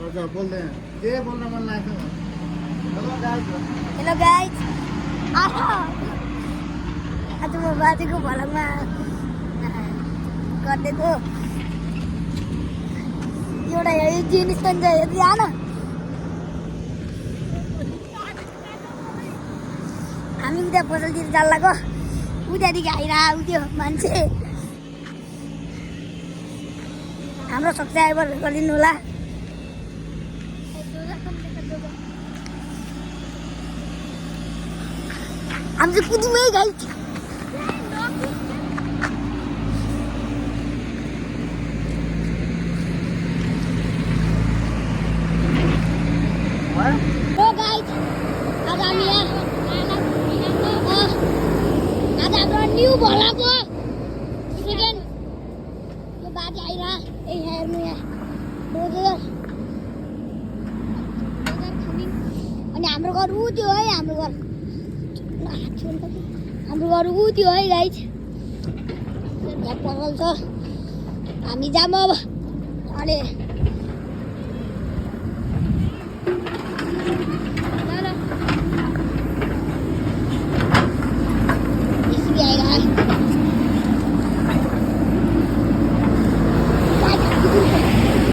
hello guys आज म बाजेको भलामा गरिदिएको एउटा जिनिस पनि छ हेर्दै आन हामी उता पसलतिर जाल्लाको उतादेखि आइरहेको थियो मान्छे हाम्रो सब्सक्राइबर गरिदिनु होला हम से कुछ में गई थी तो गाइस आज हम यहाँ आज हाम्रो न्यू भलाको सेकेन्ड यो बाजे आइरा ए हेर्नु यहाँ डोजर अनि हाम्रो घर उ त्यो है हाम्रो घर घर उ त्यो है गाइस यहाँ पसल छ हामी जाम अब अहिले